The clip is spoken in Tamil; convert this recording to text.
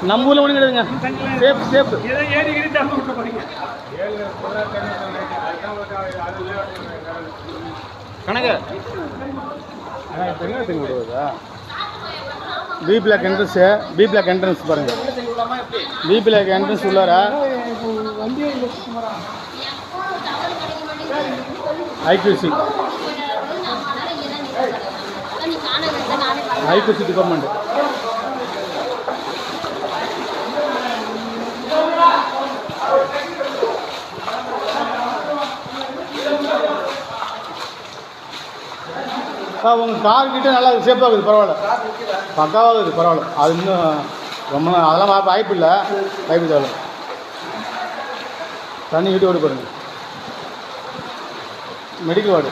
நம்ம ஊரில் ஒன்றும் கிடையாதுங்க. Safe safe. கணக்கு விடுவதா B block entrance, B block entrance பாருங்கள். பி பிளாக் என்ட்ரன்ஸ் உள்ளார ஐக்யூசி ஐக்யூசி டிபார்ட்மெண்ட். உங்கள் கார்கிட்ட நல்லா சேஃபாக இருக்குது, பரவாயில்ல, பக்காவாக இருக்குது, பரவாயில்ல. அது இன்னும் ரொம்ப அதெல்லாம் வாய்ப்பு இல்லை, வாய்ப்பு தேவை. தண்ணி வீட்டு ஓடு பாருங்கள், மெடிக்கல் வார்டு.